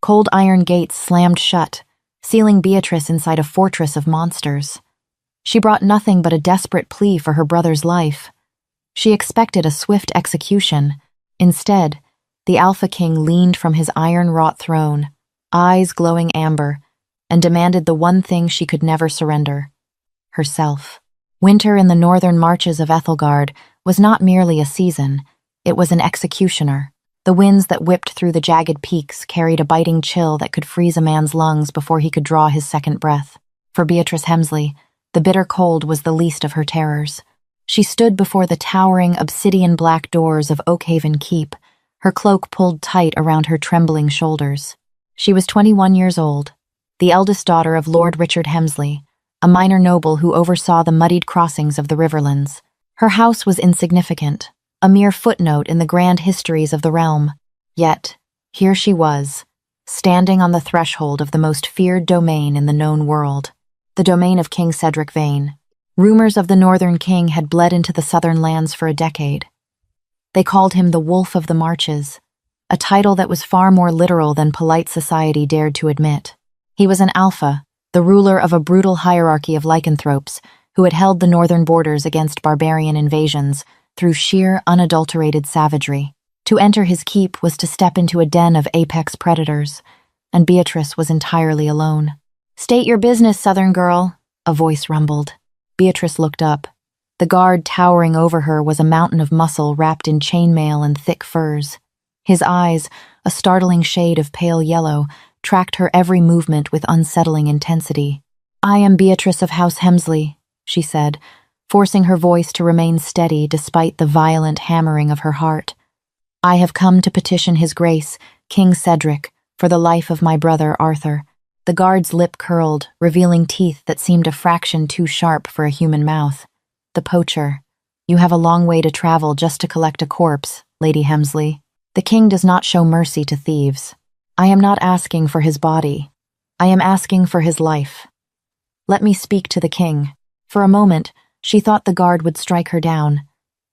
Cold iron gates slammed shut, sealing Beatrice inside a fortress of monsters. She brought nothing but a desperate plea for her brother's life. She expected a swift execution. Instead, the Alpha King leaned from his iron-wrought throne, eyes glowing amber, and demanded the one thing she could never surrender: herself. Winter in the northern marches of Ethelgard was not merely a season, it was an executioner. The winds that whipped through the jagged peaks carried a biting chill that could freeze a man's lungs before he could draw his second breath. For Beatrice Hemsley, the bitter cold was the least of her terrors. She stood before the towering obsidian-black doors of Oakhaven Keep, her cloak pulled tight around her trembling shoulders. She was 21 years old, the eldest daughter of Lord Richard Hemsley, a minor noble who oversaw the muddied crossings of the Riverlands. Her house was insignificant, a mere footnote in the grand histories of the realm. Yet, here she was, standing on the threshold of the most feared domain in the known world, the domain of King Cedric Vane. Rumors of the Northern King had bled into the southern lands for a decade. They called him the Wolf of the Marches, a title that was far more literal than polite society dared to admit. He was an alpha, the ruler of a brutal hierarchy of lycanthropes who had held the northern borders against barbarian invasions through sheer, unadulterated savagery. To enter his keep was to step into a den of apex predators, and Beatrice was entirely alone. "State your business, Southern girl," a voice rumbled. Beatrice looked up. The guard towering over her was a mountain of muscle wrapped in chainmail and thick furs. His eyes, a startling shade of pale yellow, tracked her every movement with unsettling intensity. "I am Beatrice of House Hemsley," she said, forcing her voice to remain steady despite the violent hammering of her heart. "I have come to petition His Grace, King Cedric, for the life of my brother Arthur." The guard's lip curled, revealing teeth that seemed a fraction too sharp for a human mouth. "The poacher. You have a long way to travel just to collect a corpse, Lady Hemsley. The king does not show mercy to thieves. I am not asking for his body. I am asking for his life. Let me speak to the king." For a moment, she thought the guard would strike her down.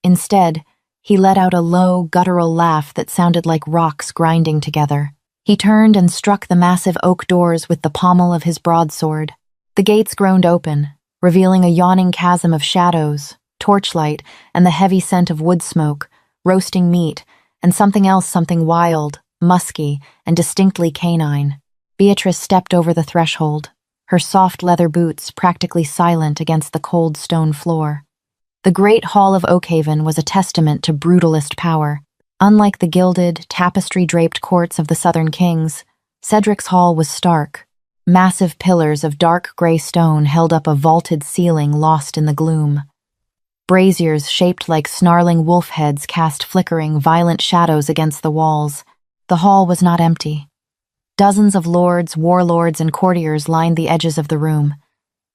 Instead, he let out a low, guttural laugh that sounded like rocks grinding together. He turned and struck the massive oak doors with the pommel of his broadsword. The gates groaned open, revealing a yawning chasm of shadows, torchlight, and the heavy scent of wood smoke, roasting meat, and something wild, musky, and distinctly canine. Beatrice stepped over the threshold, her soft leather boots practically silent against the cold stone floor. The great hall of Oakhaven was a testament to brutalist power. Unlike the gilded, tapestry-draped courts of the Southern kings, Cedric's hall was stark. Massive pillars of dark gray stone held up a vaulted ceiling lost in the gloom. Braziers shaped like snarling wolf heads cast flickering, violent shadows against the walls. The hall was not empty. Dozens of lords, warlords, and courtiers lined the edges of the room.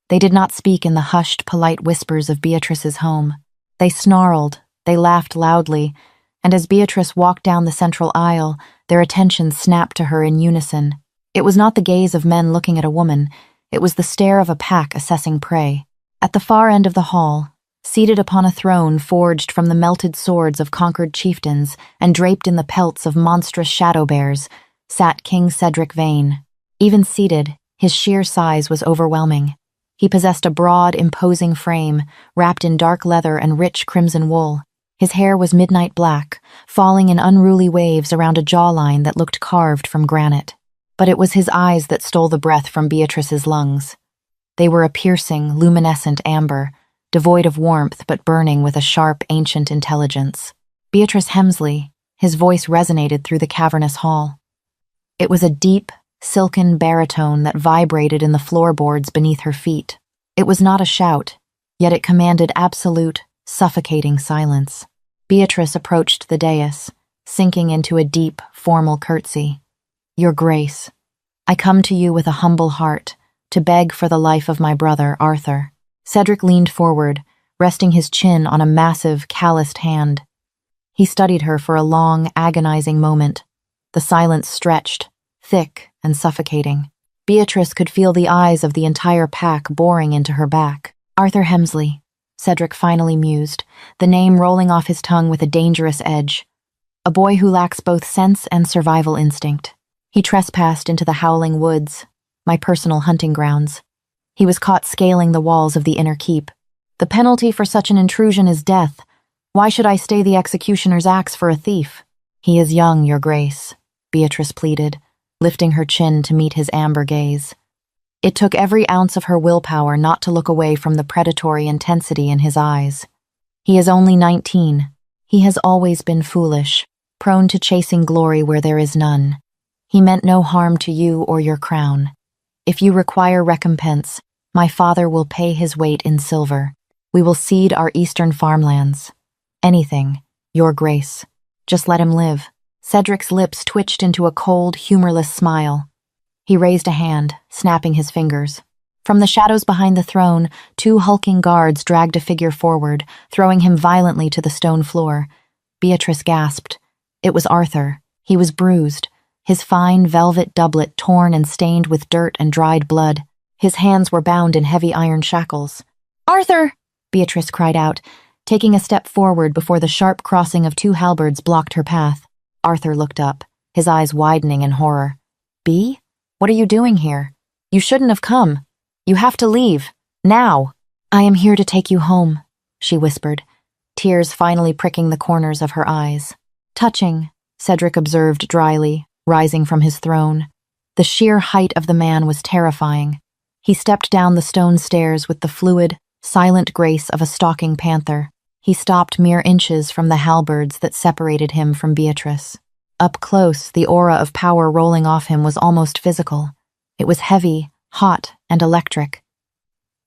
They did not speak in the hushed, polite whispers of Beatrice's home. They snarled, they laughed loudly, and as Beatrice walked down the central aisle, their attention snapped to her in unison. It was not the gaze of men looking at a woman, it was the stare of a pack assessing prey. At the far end of the hall, seated upon a throne forged from the melted swords of conquered chieftains and draped in the pelts of monstrous shadow bears, sat King Cedric Vane. Even seated, his sheer size was overwhelming. He possessed a broad, imposing frame, wrapped in dark leather and rich crimson wool. His hair was midnight black, falling in unruly waves around a jawline that looked carved from granite. But it was his eyes that stole the breath from Beatrice's lungs. They were a piercing, luminescent amber, devoid of warmth but burning with a sharp, ancient intelligence. Beatrice Hemsley, his voice resonated through the cavernous hall. It was a deep, silken baritone that vibrated in the floorboards beneath her feet. It was not a shout, yet it commanded absolute, suffocating silence. Beatrice approached the dais, sinking into a deep, formal curtsy. "Your Grace, I come to you with a humble heart, to beg for the life of my brother, Arthur." Cedric leaned forward, resting his chin on a massive, calloused hand. He studied her for a long, agonizing moment. The silence stretched, thick and suffocating. Beatrice could feel the eyes of the entire pack boring into her back. "Arthur Hemsley," Cedric finally mused, the name rolling off his tongue with a dangerous edge. "A boy who lacks both sense and survival instinct." He trespassed into the howling woods, my personal hunting grounds. He was caught scaling the walls of the inner keep. The penalty for such an intrusion is death. Why should I stay the executioner's axe for a thief? He is young, your grace, Beatrice pleaded, lifting her chin to meet his amber gaze. It took every ounce of her willpower not to look away from the predatory intensity in his eyes. He is only 19. He has always been foolish, prone to chasing glory where there is none. He meant no harm to you or your crown. If you require recompense, my father will pay his weight in silver. We will cede our eastern farmlands. Anything, your grace. Just let him live. Cedric's lips twitched into a cold, humorless smile. He raised a hand, snapping his fingers. From the shadows behind the throne, 2 hulking guards dragged a figure forward, throwing him violently to the stone floor. Beatrice gasped. It was Arthur. He was bruised, his fine velvet doublet torn and stained with dirt and dried blood. His hands were bound in heavy iron shackles. "Arthur!" Beatrice cried out, taking a step forward before the sharp crossing of 2 halberds blocked her path. Arthur looked up, his eyes widening in horror. "Bea? What are you doing here? You shouldn't have come. You have to leave. Now." "I am here to take you home," she whispered, tears finally pricking the corners of her eyes. "Touching," Cedric observed dryly, rising from his throne. The sheer height of the man was terrifying. He stepped down the stone stairs with the fluid, silent grace of a stalking panther. He stopped mere inches from the halberds that separated him from Beatrice. Up close, the aura of power rolling off him was almost physical. It was heavy, hot, and electric.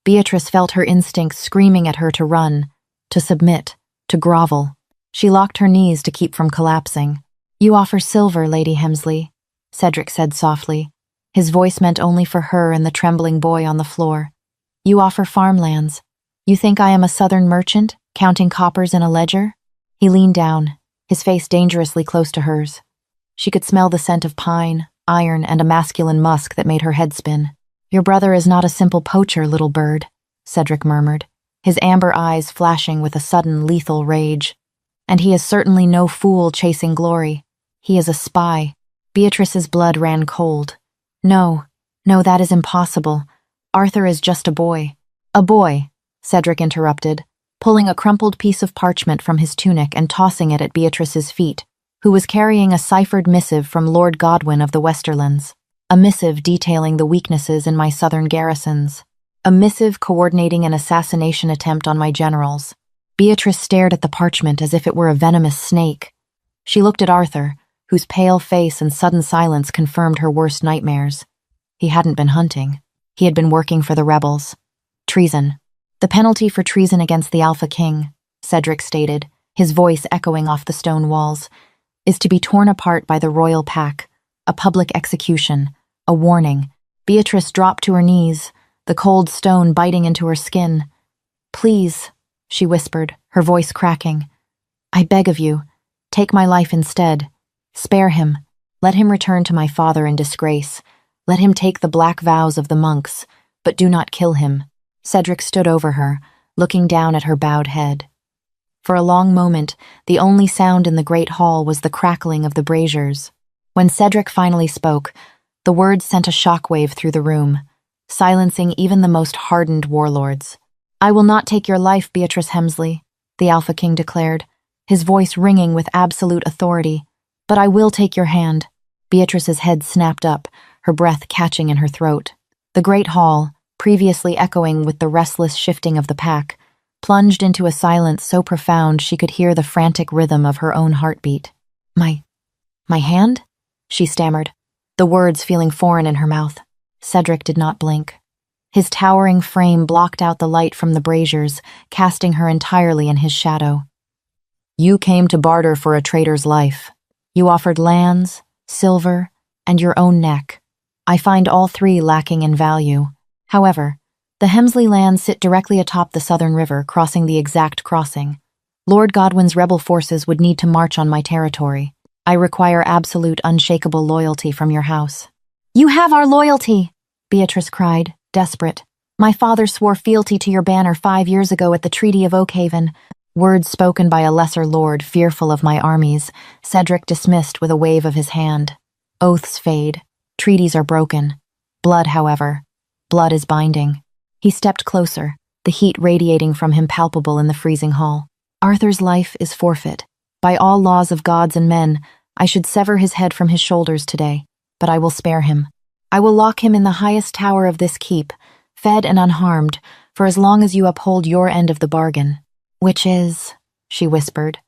Beatrice felt her instincts screaming at her to run, to submit, to grovel. She locked her knees to keep from collapsing. "You offer silver, Lady Hemsley," Cedric said softly. His voice meant only for her and the trembling boy on the floor. "You offer farmlands. You think I am a southern merchant, counting coppers in a ledger?" He leaned down, his face dangerously close to hers. She could smell the scent of pine, iron, and a masculine musk that made her head spin. "Your brother is not a simple poacher, little bird," Cedric murmured, his amber eyes flashing with a sudden lethal rage. "And he is certainly no fool chasing glory. He is a spy." Beatrice's blood ran cold. No, that is impossible. Arthur is just a boy." "A boy," Cedric interrupted, pulling a crumpled piece of parchment from his tunic and tossing it at Beatrice's feet, who was carrying a ciphered missive from Lord Godwin of the Westerlands. A missive detailing the weaknesses in my southern garrisons. A missive coordinating an assassination attempt on my generals. Beatrice stared at the parchment as if it were a venomous snake. She looked at Arthur, whose pale face and sudden silence confirmed her worst nightmares. He hadn't been hunting. He had been working for the rebels. Treason. "The penalty for treason against the Alpha King," Cedric stated, his voice echoing off the stone walls, "is to be torn apart by the royal pack, a public execution, a warning." Beatrice dropped to her knees, the cold stone biting into her skin. "Please," she whispered, her voice cracking. "I beg of you, take my life instead. Spare him. Let him return to my father in disgrace. Let him take the black vows of the monks, but do not kill him." Cedric stood over her, looking down at her bowed head. For a long moment, the only sound in the great hall was the crackling of the braziers. When Cedric finally spoke, the words sent a shockwave through the room, silencing even the most hardened warlords. "I will not take your life, Beatrice Hemsley," the Alpha King declared, his voice ringing with absolute authority. "But I will take your hand." Beatrice's head snapped up, her breath catching in her throat. The great hall, previously echoing with the restless shifting of the pack, plunged into a silence so profound she could hear the frantic rhythm of her own heartbeat. My hand?" she stammered, the words feeling foreign in her mouth. Cedric did not blink. His towering frame blocked out the light from the braziers, casting her entirely in his shadow. "You came to barter for a traitor's life. You offered lands, silver, and your own neck. I find all 3 lacking in value. However, the Hemsley lands sit directly atop the Southern River, crossing the exact crossing. Lord Godwin's rebel forces would need to march on my territory. I require absolute, unshakable loyalty from your house." "You have our loyalty!" Beatrice cried, desperate. "My father swore fealty to your banner 5 years ago at the Treaty of Oakhaven." Words spoken by a lesser lord fearful of my armies, Cedric dismissed with a wave of his hand. Oaths fade. Treaties are broken. Blood, however, blood is binding. He stepped closer, the heat radiating from him palpable in the freezing hall. Arthur's life is forfeit. By all laws of gods and men, I should sever his head from his shoulders today, but I will spare him. I will lock him in the highest tower of this keep, fed and unharmed, for as long as you uphold your end of the bargain. Which is, she whispered,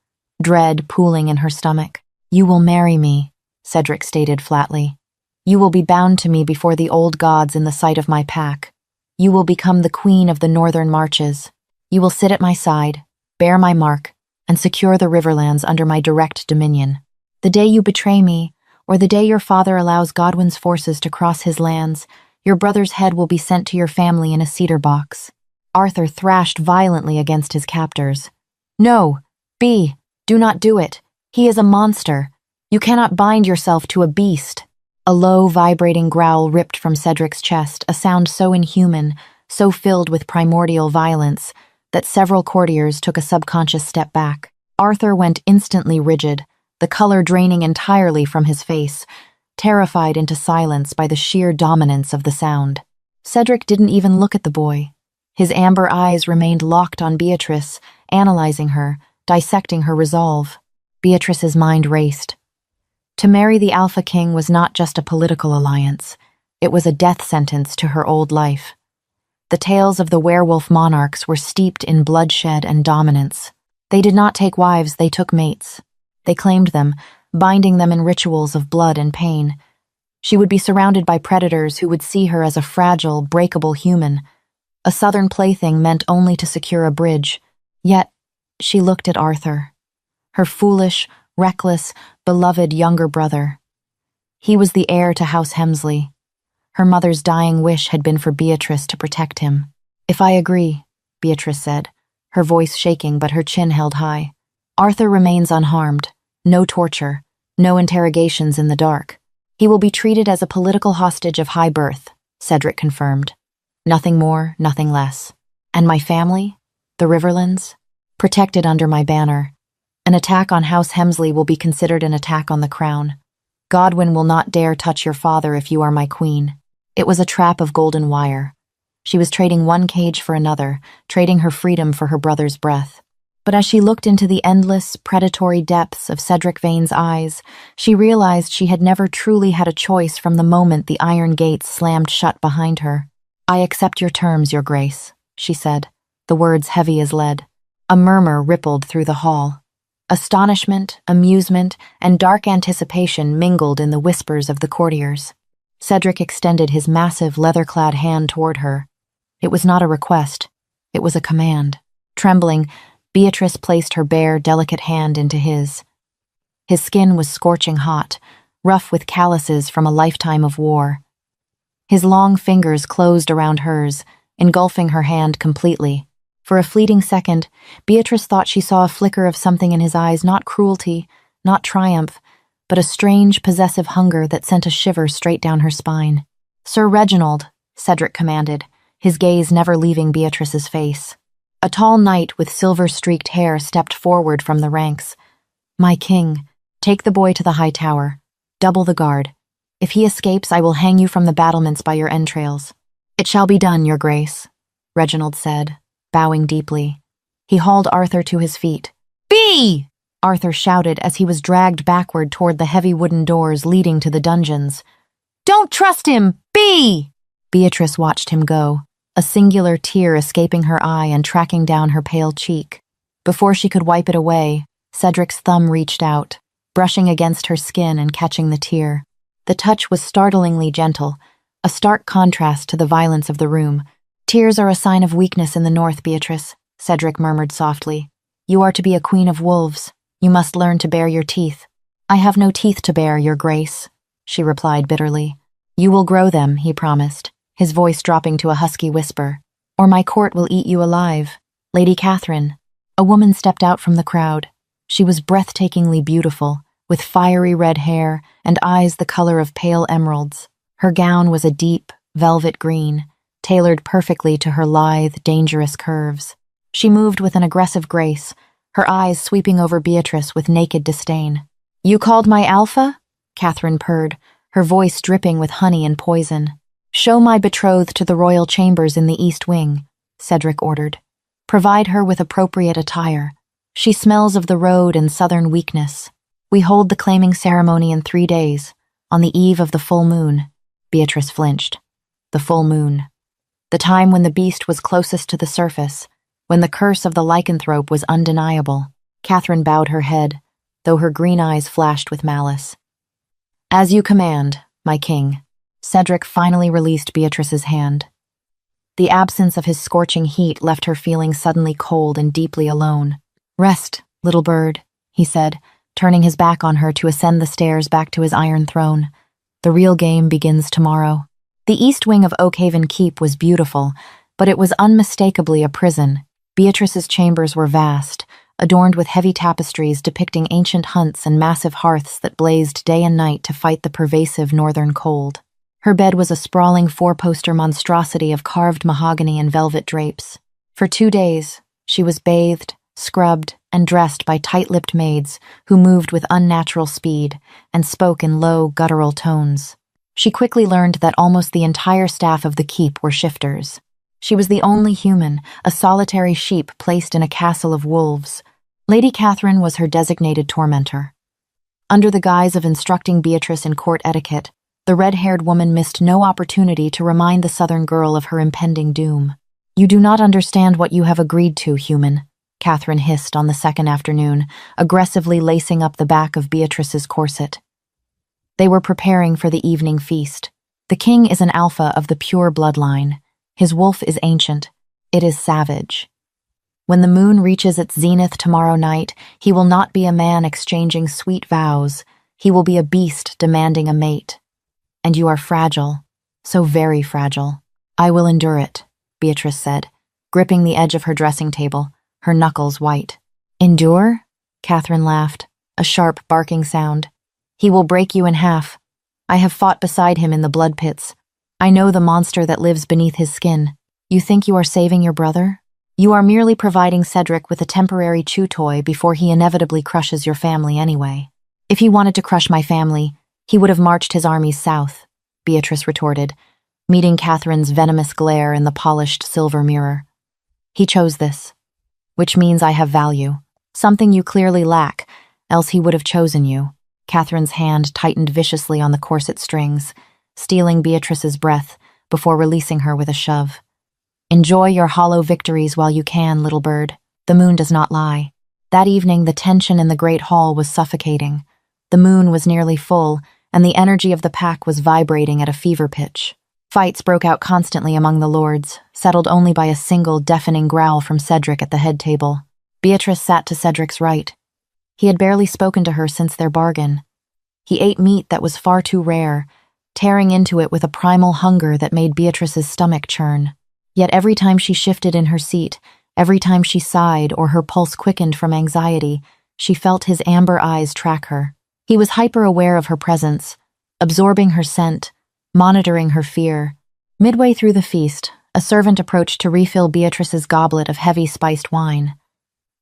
dread pooling in her stomach. You will marry me, Cedric stated flatly. You will be bound to me before the old gods in the sight of my pack. You will become the queen of the northern marches. You will sit at my side, bear my mark, and secure the riverlands under my direct dominion. The day you betray me, or the day your father allows Godwin's forces to cross his lands, your brother's head will be sent to your family in a cedar box. Arthur thrashed violently against his captors. No, do not do it. He is a monster. You cannot bind yourself to a beast. A low, vibrating growl ripped from Cedric's chest, a sound so inhuman, so filled with primordial violence, that several courtiers took a subconscious step back. Arthur went instantly rigid, the color draining entirely from his face, terrified into silence by the sheer dominance of the sound. Cedric didn't even look at the boy. His amber eyes remained locked on Beatrice, analyzing her, dissecting her resolve. Beatrice's mind raced. To marry the Alpha King was not just a political alliance. It was a death sentence to her old life. The tales of the werewolf monarchs were steeped in bloodshed and dominance. They did not take wives, they took mates. They claimed them, binding them in rituals of blood and pain. She would be surrounded by predators who would see her as a fragile, breakable human, a southern plaything meant only to secure a bridge. Yet, she looked at Arthur, her foolish, reckless, beloved younger brother. He was the heir to House Hemsley. Her mother's dying wish had been for Beatrice to protect him. If I agree, Beatrice said, her voice shaking but her chin held high. Arthur remains unharmed. No torture, no interrogations in the dark. He will be treated as a political hostage of high birth, Cedric confirmed. Nothing more, nothing less. And my family? The Riverlands? Protected under my banner. An attack on House Hemsley will be considered an attack on the crown. Godwin will not dare touch your father if you are my queen. It was a trap of golden wire. She was trading one cage for another, trading her freedom for her brother's breath. But as she looked into the endless, predatory depths of Cedric Vane's eyes, she realized she had never truly had a choice from the moment the iron gates slammed shut behind her. I accept your terms, Your Grace, she said, the words heavy as lead. A murmur rippled through the hall. Astonishment, amusement, and dark anticipation mingled in the whispers of the courtiers. Cedric extended his massive, leather-clad hand toward her. It was not a request. It was a command. Trembling, Beatrice placed her bare, delicate hand into his. His skin was scorching hot, rough with calluses from a lifetime of war. His long fingers closed around hers, engulfing her hand completely. For a fleeting second, Beatrice thought she saw a flicker of something in his eyes, not cruelty, not triumph, but a strange, possessive hunger that sent a shiver straight down her spine. Sir Reginald, Cedric commanded, his gaze never leaving Beatrice's face. A tall knight with silver-streaked hair stepped forward from the ranks. My king, take the boy to the high tower. Double the guard. If he escapes, I will hang you from the battlements by your entrails. It shall be done, Your Grace, Reginald said, bowing deeply. He hauled Arthur to his feet. Be! Arthur shouted as he was dragged backward toward the heavy wooden doors leading to the dungeons. Don't trust him! Be! Beatrice watched him go, a singular tear escaping her eye and tracking down her pale cheek. Before she could wipe it away, Cedric's thumb reached out, brushing against her skin and catching the tear. The touch was startlingly gentle, a stark contrast to the violence of the room. Tears are a sign of weakness in the north, Beatrice, Cedric murmured softly. You are to be a queen of wolves. You must learn to bare your teeth. I have no teeth to bare, Your Grace, she replied bitterly. You will grow them, he promised, his voice dropping to a husky whisper. Or my court will eat you alive. Lady Catherine. A woman stepped out from the crowd. She was breathtakingly beautiful, with fiery red hair and eyes the color of pale emeralds. Her gown was a deep, velvet green, tailored perfectly to her lithe, dangerous curves. She moved with an aggressive grace, her eyes sweeping over Beatrice with naked disdain. You called my alpha? Catherine purred, her voice dripping with honey and poison. "Show my betrothed to the royal chambers in the East Wing," Cedric ordered. "Provide her with appropriate attire. She smells of the road and southern weakness. We hold the claiming ceremony in 3 days, on the eve of the full moon." Beatrice flinched. The full moon. The time when the beast was closest to the surface, when the curse of the lycanthrope was undeniable. Catherine bowed her head, though her green eyes flashed with malice. "As you command, my king." Cedric finally released Beatrice's hand. The absence of his scorching heat left her feeling suddenly cold and deeply alone. "Rest, little bird," he said, turning his back on her to ascend the stairs back to his iron throne. "The real game begins tomorrow." The east wing of Oakhaven Keep was beautiful, but it was unmistakably a prison. Beatrice's chambers were vast, adorned with heavy tapestries depicting ancient hunts and massive hearths that blazed day and night to fight the pervasive northern cold. Her bed was a sprawling 4-poster monstrosity of carved mahogany and velvet drapes. For 2 days, she was bathed, scrubbed, and dressed by tight-lipped maids who moved with unnatural speed and spoke in low, guttural tones. She quickly learned that almost the entire staff of the keep were shifters. She was the only human, a solitary sheep placed in a castle of wolves. Lady Catherine was her designated tormentor. Under the guise of instructing Beatrice in court etiquette, the red-haired woman missed no opportunity to remind the southern girl of her impending doom. "You do not understand what you have agreed to, human," Catherine hissed on the second afternoon, aggressively lacing up the back of Beatrice's corset. They were preparing for the evening feast. The king is an alpha of the pure bloodline. His wolf is ancient. It is savage. When the moon reaches its zenith tomorrow night, he will not be a man exchanging sweet vows. He will be a beast demanding a mate. And you are fragile, so very fragile. "I will endure it," Beatrice said, gripping the edge of her dressing table, her knuckles white. "Endure?" Catherine laughed, a sharp barking sound. "He will break you in half. I have fought beside him in the blood pits. I know the monster that lives beneath his skin. You think you are saving your brother? You are merely providing Cedric with a temporary chew toy before he inevitably crushes your family anyway. If he wanted to crush my family, he would have marched his armies south," Beatrice retorted, meeting Catherine's venomous glare in the polished silver mirror. "He chose this, which means I have value, something you clearly lack, else he would have chosen you." Catherine's hand tightened viciously on the corset strings, stealing Beatrice's breath before releasing her with a shove. "Enjoy your hollow victories while you can, little bird. The moon does not lie." That evening, the tension in the great hall was suffocating. The moon was nearly full, and the energy of the pack was vibrating at a fever pitch. Fights broke out constantly among the lords, settled only by a single deafening growl from Cedric at the head table. Beatrice sat to Cedric's right. He had barely spoken to her since their bargain. He ate meat that was far too rare, tearing into it with a primal hunger that made Beatrice's stomach churn. Yet every time she shifted in her seat, every time she sighed or her pulse quickened from anxiety, she felt his amber eyes track her. He was hyper-aware of her presence, absorbing her scent, monitoring her fear. Midway through the feast, a servant approached to refill Beatrice's goblet of heavy spiced wine.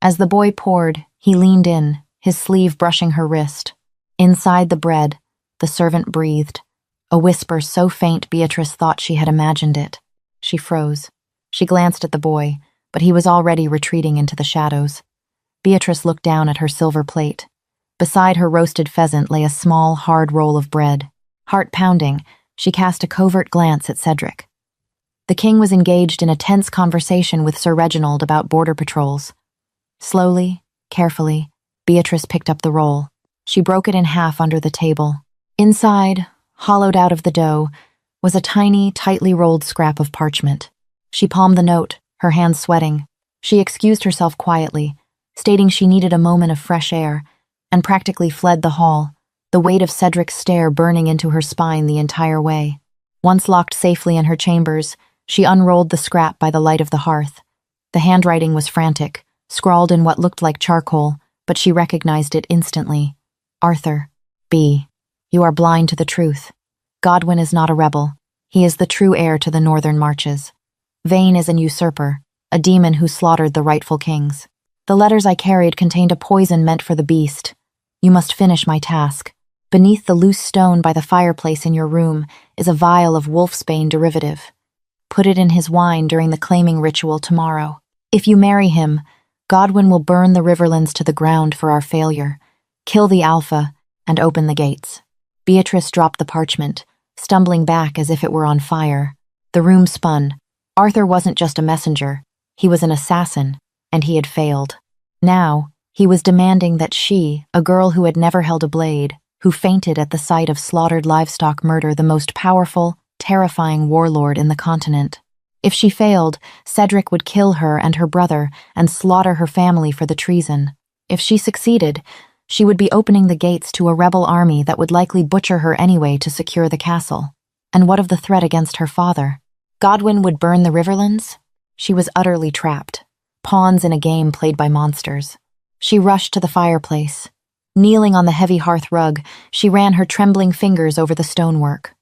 As the boy poured, he leaned in, his sleeve brushing her wrist. Inside the bread, the servant breathed, a whisper so faint Beatrice thought she had imagined it. She froze. She glanced at the boy, but he was already retreating into the shadows. Beatrice looked down at her silver plate. Beside her roasted pheasant lay a small, hard roll of bread. Heart pounding, she cast a covert glance at Cedric. The king was engaged in a tense conversation with Sir Reginald about border patrols. Slowly, carefully, Beatrice picked up the roll. She broke it in half under the table. Inside, hollowed out of the dough, was a tiny, tightly rolled scrap of parchment. She palmed the note, her hands sweating. She excused herself quietly, stating she needed a moment of fresh air, and practically fled the hall, the weight of Cedric's stare burning into her spine the entire way. Once locked safely in her chambers, she unrolled the scrap by the light of the hearth. The handwriting was frantic, scrawled in what looked like charcoal, but she recognized it instantly. "Arthur, B. You are blind to the truth. Godwin is not a rebel. He is the true heir to the northern marches. Vane is an usurper, a demon who slaughtered the rightful kings. The letters I carried contained a poison meant for the beast. You must finish my task. Beneath the loose stone by the fireplace in your room is a vial of wolfsbane derivative. Put it in his wine during the claiming ritual tomorrow. If you marry him, Godwin will burn the Riverlands to the ground for our failure, kill the Alpha, and open the gates. Beatrice dropped the parchment, stumbling back as if it were on fire. The room spun. Arthur wasn't just a messenger. He was an assassin, and he had failed. Now, he was demanding that she, a girl who had never held a blade, who fainted at the sight of slaughtered livestock murder the most powerful, terrifying warlord in the continent. If she failed, Cedric would kill her and her brother and slaughter her family for the treason. If she succeeded, she would be opening the gates to a rebel army that would likely butcher her anyway to secure the castle. And what of the threat against her father? Godwin would burn the Riverlands? She was utterly trapped, pawns in a game played by monsters. She rushed to the fireplace. Kneeling on the heavy hearth rug, she ran her trembling fingers over the stonework.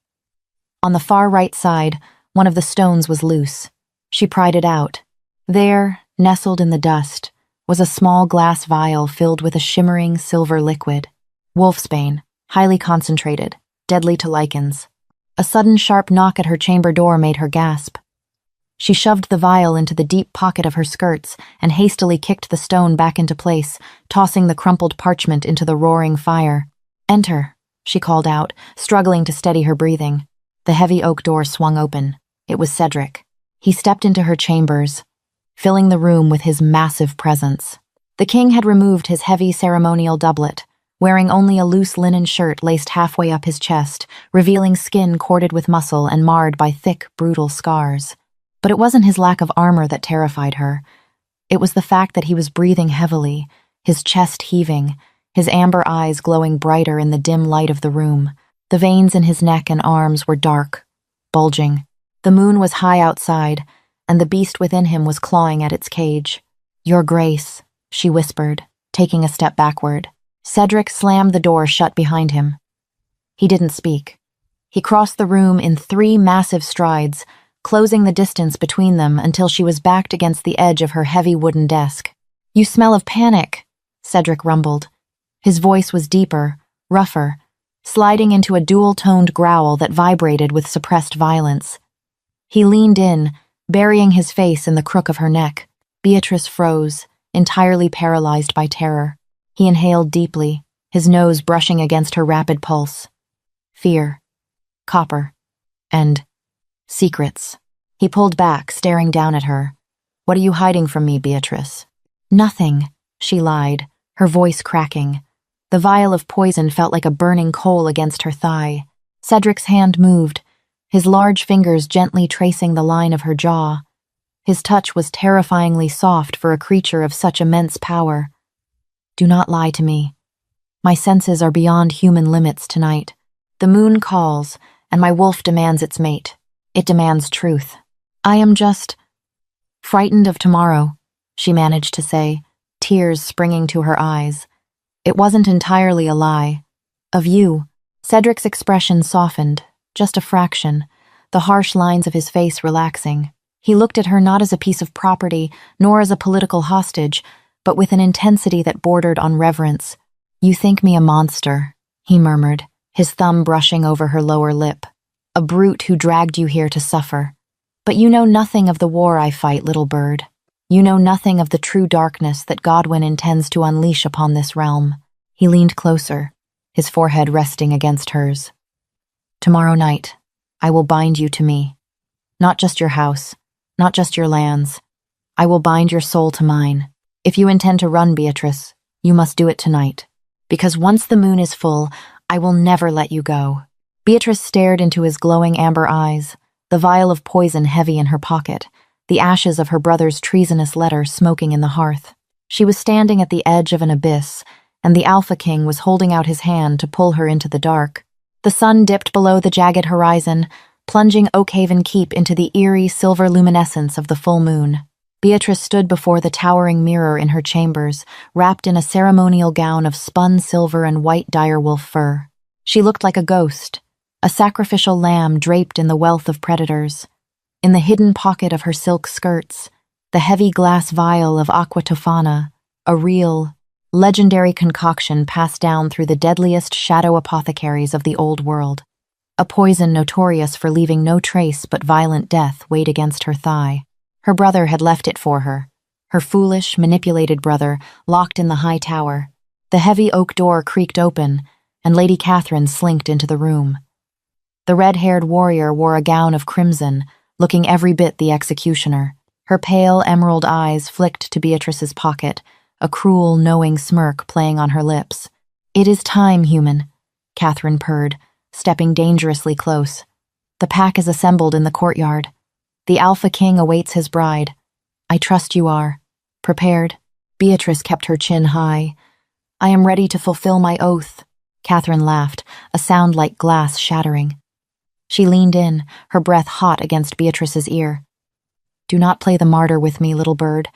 On the far right side, one of the stones was loose. She pried it out. There, nestled in the dust, was a small glass vial filled with a shimmering silver liquid. Wolfsbane, highly concentrated, deadly to lichens. A sudden sharp knock at her chamber door made her gasp. She shoved the vial into the deep pocket of her skirts and hastily kicked the stone back into place, tossing the crumpled parchment into the roaring fire. "Enter," she called out, struggling to steady her breathing. The heavy oak door swung open. It was Cedric. He stepped into her chambers, filling the room with his massive presence. The king had removed his heavy ceremonial doublet, wearing only a loose linen shirt laced halfway up his chest, revealing skin corded with muscle and marred by thick, brutal scars. But it wasn't his lack of armor that terrified her. It was the fact that he was breathing heavily, his chest heaving, his amber eyes glowing brighter in the dim light of the room. The veins in his neck and arms were dark, bulging. The moon was high outside, and the beast within him was clawing at its cage. "Your Grace," she whispered, taking a step backward. Cedric slammed the door shut behind him. He didn't speak. He crossed the room in 3 massive strides, closing the distance between them until she was backed against the edge of her heavy wooden desk. "You smell of panic," Cedric rumbled. His voice was deeper, rougher, sliding into a dual-toned growl that vibrated with suppressed violence. He leaned in, burying his face in the crook of her neck. Beatrice froze, entirely paralyzed by terror. He inhaled deeply, his nose brushing against her rapid pulse. Fear, copper, and secrets. He pulled back, staring down at her. "What are you hiding from me, Beatrice?" "Nothing," she lied, her voice cracking. The vial of poison felt like a burning coal against her thigh. Cedric's hand moved, his large fingers gently tracing the line of her jaw. His touch was terrifyingly soft for a creature of such immense power. "Do not lie to me. My senses are beyond human limits tonight. The moon calls, and my wolf demands its mate. It demands truth. I am just frightened of tomorrow," she managed to say, tears springing to her eyes. It wasn't entirely a lie. "Of you." Cedric's expression softened, just a fraction, the harsh lines of his face relaxing. He looked at her not as a piece of property, nor as a political hostage, but with an intensity that bordered on reverence. "You think me a monster," he murmured, his thumb brushing over her lower lip. "A brute who dragged you here to suffer. But you know nothing of the war I fight, little bird. You know nothing of the true darkness that Godwin intends to unleash upon this realm." He leaned closer, his forehead resting against hers. "Tomorrow night, I will bind you to me. Not just your house, not just your lands. I will bind your soul to mine. If you intend to run, Beatrice, you must do it tonight. Because once the moon is full, I will never let you go." Beatrice stared into his glowing amber eyes, the vial of poison heavy in her pocket, the ashes of her brother's treasonous letter smoking in the hearth. She was standing at the edge of an abyss, and the Alpha King was holding out his hand to pull her into the dark. The sun dipped below the jagged horizon, plunging Oakhaven Keep into the eerie silver luminescence of the full moon. Beatrice stood before the towering mirror in her chambers, wrapped in a ceremonial gown of spun silver and white direwolf fur. She looked like a ghost, a sacrificial lamb draped in the wealth of predators. In the hidden pocket of her silk skirts, the heavy glass vial of aqua tofana, a real, legendary concoction passed down through the deadliest shadow apothecaries of the old world. A poison notorious for leaving no trace but violent death weighed against her thigh. Her brother had left it for her. Her foolish, manipulated brother, locked in the high tower. The heavy oak door creaked open, and Lady Catherine slinked into the room. The red-haired warrior wore a gown of crimson, looking every bit the executioner. Her pale emerald eyes flicked to Beatrice's pocket, a cruel, knowing smirk playing on her lips. "It is time, human," Catherine purred, stepping dangerously close. "The pack is assembled in the courtyard. The Alpha King awaits his bride. I trust you are. Prepared?" Beatrice kept her chin high. "I am ready to fulfill my oath." Catherine laughed, a sound like glass shattering. She leaned in, her breath hot against Beatrice's ear. "Do not play the martyr with me, little bird.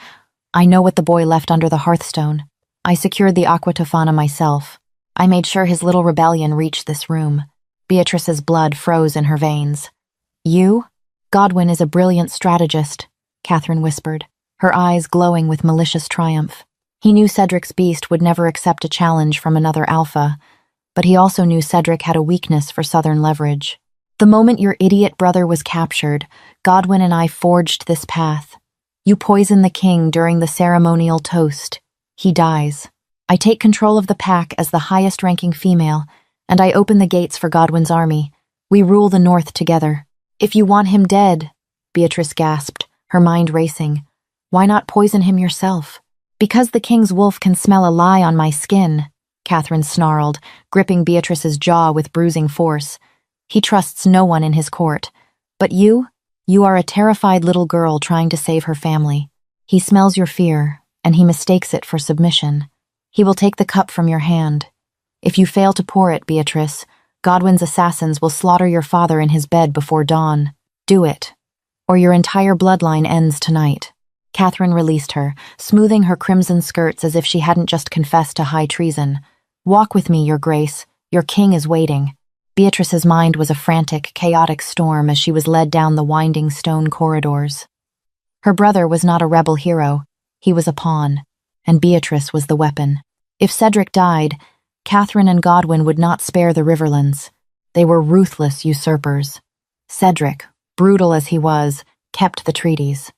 I know what the boy left under the hearthstone. I secured the Aqua Tofana myself. I made sure his little rebellion reached this room." Beatrice's blood froze in her veins. "You? Godwin is a brilliant strategist," Catherine whispered, her eyes glowing with malicious triumph. He knew Cedric's beast would never accept a challenge from another alpha, but he also knew Cedric had a weakness for southern leverage. "The moment your idiot brother was captured, Godwin and I forged this path. You poison the king during the ceremonial toast. He dies. I take control of the pack as the highest-ranking female, and I open the gates for Godwin's army. We rule the north together. If you want him dead," Beatrice gasped, her mind racing, "why not poison him yourself?" "Because the king's wolf can smell a lie on my skin," Catherine snarled, gripping Beatrice's jaw with bruising force. "He trusts no one in his court. But you are a terrified little girl trying to save her family. He smells your fear, and he mistakes it for submission. He will take the cup from your hand. If you fail to pour it, Beatrice, Godwin's assassins will slaughter your father in his bed before dawn. Do it, or your entire bloodline ends tonight." Catherine released her, smoothing her crimson skirts as if she hadn't just confessed to high treason. "Walk with me, Your Grace. Your king is waiting." Beatrice's mind was a frantic, chaotic storm as she was led down the winding stone corridors. Her brother was not a rebel hero. He was a pawn, and Beatrice was the weapon. If Cedric died, Catherine and Godwin would not spare the Riverlands. They were ruthless usurpers. Cedric, brutal as he was, kept the treaties.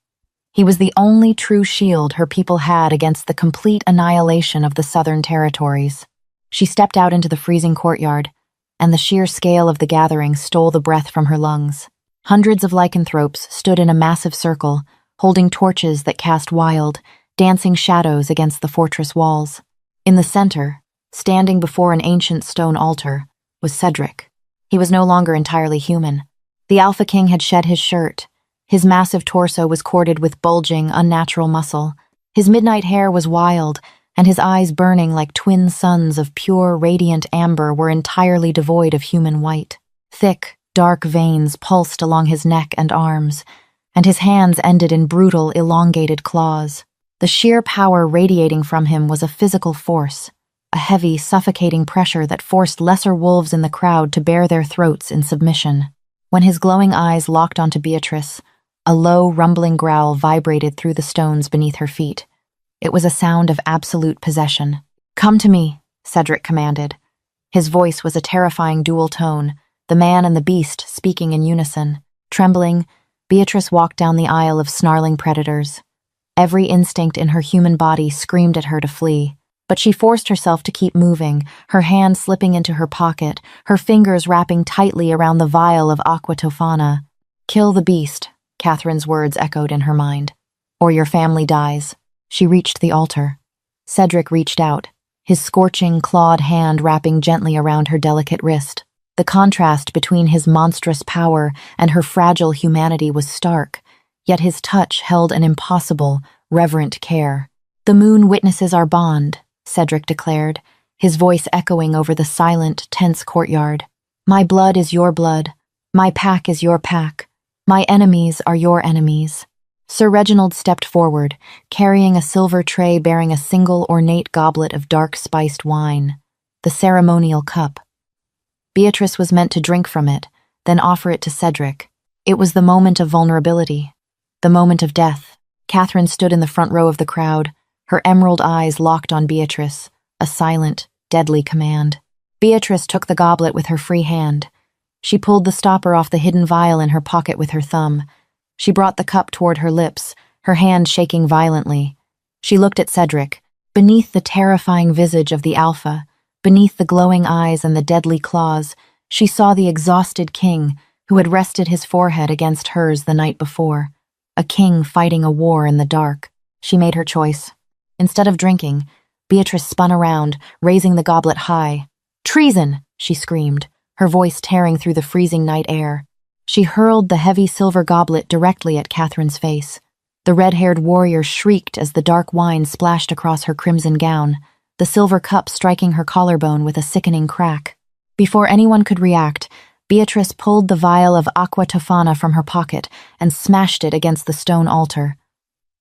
He was the only true shield her people had against the complete annihilation of the southern territories. She stepped out into the freezing courtyard, and the sheer scale of the gathering stole the breath from her lungs. Hundreds of lycanthropes stood in a massive circle, holding torches that cast wild, dancing shadows against the fortress walls. In the center, standing before an ancient stone altar, was Cedric. He was no longer entirely human. The Alpha King had shed his shirt. His massive torso was corded with bulging, unnatural muscle. His midnight hair was wild, and his eyes burning like twin suns of pure, radiant amber were entirely devoid of human white. Thick, dark veins pulsed along his neck and arms, and his hands ended in brutal, elongated claws. The sheer power radiating from him was a physical force, a heavy, suffocating pressure that forced lesser wolves in the crowd to bare their throats in submission. When his glowing eyes locked onto Beatrice, a low, rumbling growl vibrated through the stones beneath her feet. It was a sound of absolute possession. "Come to me," Cedric commanded. His voice was a terrifying dual tone, the man and the beast speaking in unison. Trembling, Beatrice walked down the aisle of snarling predators. Every instinct in her human body screamed at her to flee, but she forced herself to keep moving, her hand slipping into her pocket, her fingers wrapping tightly around the vial of Aqua Tofana. "Kill the beast," Catherine's words echoed in her mind. "Or your family dies." She reached the altar. Cedric reached out, his scorching, clawed hand wrapping gently around her delicate wrist. The contrast between his monstrous power and her fragile humanity was stark, yet his touch held an impossible, reverent care. "The moon witnesses our bond," Cedric declared, his voice echoing over the silent, tense courtyard. "My blood is your blood. My pack is your pack. My enemies are your enemies." Sir Reginald stepped forward, carrying a silver tray bearing a single ornate goblet of dark spiced wine, the ceremonial cup. Beatrice was meant to drink from it, then offer it to Cedric. It was the moment of vulnerability, the moment of death. Catherine stood in the front row of the crowd, Her emerald eyes locked on Beatrice, a silent, deadly command. Beatrice took the goblet with her free hand. She pulled the stopper off the hidden vial in her pocket with her thumb. She brought the cup toward her lips, her hand shaking violently. She looked at Cedric. Beneath the terrifying visage of the Alpha, beneath the glowing eyes and the deadly claws, she saw the exhausted king who had rested his forehead against hers the night before. A king fighting a war in the dark. She made her choice. Instead of drinking, Beatrice spun around, raising the goblet high. "Treason!" she screamed, her voice tearing through the freezing night air. She hurled the heavy silver goblet directly at Catherine's face. The red-haired warrior shrieked as the dark wine splashed across her crimson gown, the silver cup striking her collarbone with a sickening crack. Before anyone could react, Beatrice pulled the vial of aqua tofana from her pocket and smashed it against the stone altar.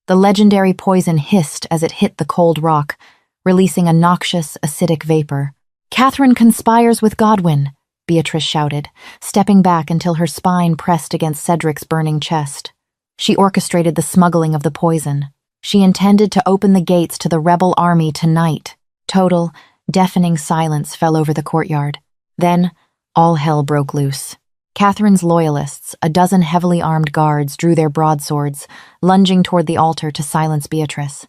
The legendary poison hissed as it hit the cold rock, releasing a noxious, acidic vapor. "Catherine conspires with Godwin," Beatrice shouted, stepping back until her spine pressed against Cedric's burning chest. She orchestrated the smuggling of the poison. She intended to open the gates to the rebel army tonight. Total, deafening silence fell over the courtyard. Then, all hell broke loose. Catherine's loyalists, a dozen heavily armed guards, drew their broadswords, lunging toward the altar to silence Beatrice.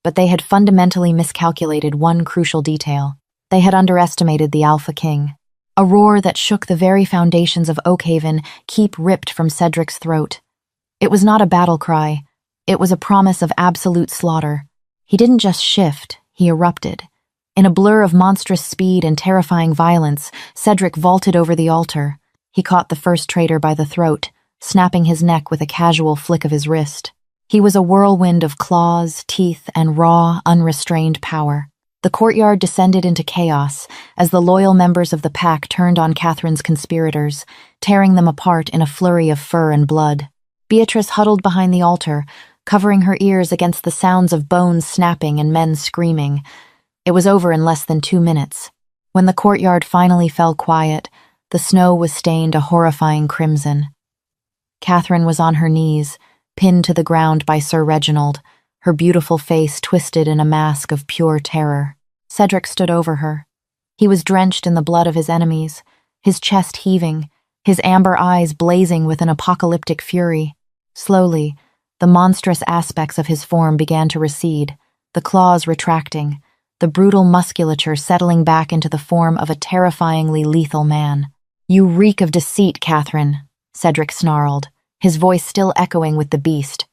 But they had fundamentally miscalculated one crucial detail. They had underestimated the Alpha King. A roar that shook the very foundations of Oakhaven keep ripped from Cedric's throat. It was not a battle cry. It was a promise of absolute slaughter. He didn't just shift, he erupted. In a blur of monstrous speed and terrifying violence, Cedric vaulted over the altar. He caught the first traitor by the throat, snapping his neck with a casual flick of his wrist. He was a whirlwind of claws, teeth, and raw, unrestrained power. The courtyard descended into chaos as the loyal members of the pack turned on Catherine's conspirators, tearing them apart in a flurry of fur and blood. Beatrice huddled behind the altar, covering her ears against the sounds of bones snapping and men screaming. It was over in less than 2 minutes. When the courtyard finally fell quiet, the snow was stained a horrifying crimson. Catherine was on her knees, pinned to the ground by Sir Reginald, her beautiful face twisted in a mask of pure terror. Cedric stood over her. He was drenched in the blood of his enemies, his chest heaving, his amber eyes blazing with an apocalyptic fury. Slowly, the monstrous aspects of his form began to recede, the claws retracting, the brutal musculature settling back into the form of a terrifyingly lethal man. "You reek of deceit, Catherine," Cedric snarled, his voice still echoing with the beast.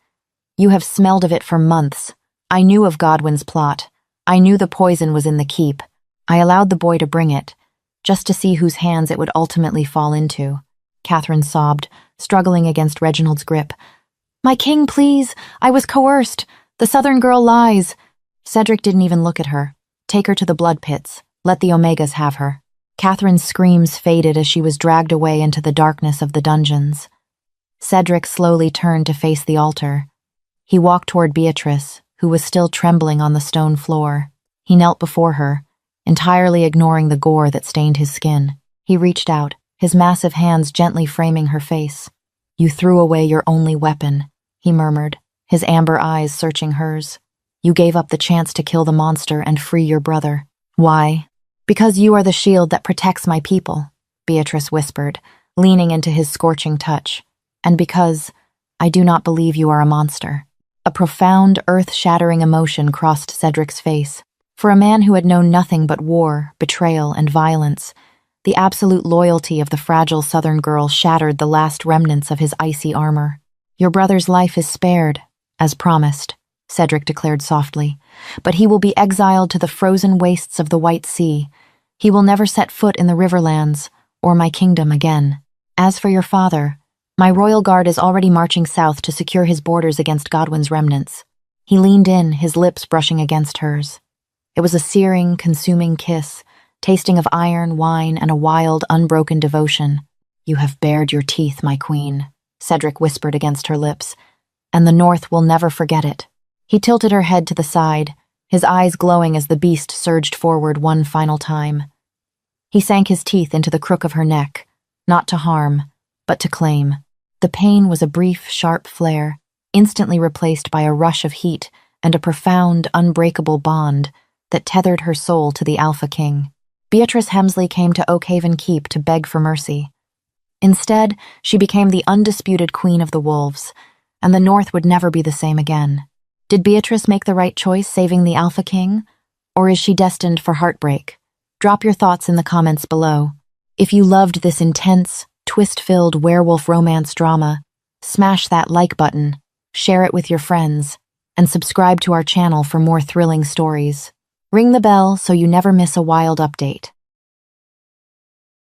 "You have smelled of it for months. I knew of Godwin's plot. I knew the poison was in the keep. I allowed the boy to bring it, just to see whose hands it would ultimately fall into." Catherine sobbed, struggling against Reginald's grip. "My king, please! I was coerced! The southern girl lies!" Cedric didn't even look at her. "Take her to the blood pits. Let the Omegas have her." Catherine's screams faded as she was dragged away into the darkness of the dungeons. Cedric slowly turned to face the altar. He walked toward Beatrice, who was still trembling on the stone floor. He knelt before her, entirely ignoring the gore that stained his skin. He reached out, his massive hands gently framing her face. "You threw away your only weapon," he murmured, his amber eyes searching hers. "You gave up the chance to kill the monster and free your brother. Why?" "Because you are the shield that protects my people," Beatrice whispered, leaning into his scorching touch. "And because I do not believe you are a monster." A profound, earth-shattering emotion crossed Cedric's face. For a man who had known nothing but war, betrayal, and violence, the absolute loyalty of the fragile southern girl shattered the last remnants of his icy armor. "Your brother's life is spared, as promised," Cedric declared softly, "but he will be exiled to the frozen wastes of the White Sea. He will never set foot in the Riverlands, or my kingdom again. As for your father, my royal guard is already marching south to secure his borders against Godwin's remnants." He leaned in, his lips brushing against hers. It was a searing, consuming kiss, tasting of iron, wine, and a wild, unbroken devotion. "You have bared your teeth, my queen," Cedric whispered against her lips, "and the North will never forget it." He tilted her head to the side, his eyes glowing as the beast surged forward one final time. He sank his teeth into the crook of her neck, not to harm, but to claim. The pain was a brief, sharp flare, instantly replaced by a rush of heat and a profound, unbreakable bond that tethered her soul to the Alpha King. Beatrice Hemsley came to Oakhaven Keep to beg for mercy. Instead, she became the undisputed queen of the wolves, and the North would never be the same again. Did Beatrice make the right choice saving the Alpha King? Or is she destined for heartbreak? Drop your thoughts in the comments below. If you loved this intense, twist-filled werewolf romance drama, smash that like button, share it with your friends, and subscribe to our channel for more thrilling stories. Ring the bell so you never miss a wild update.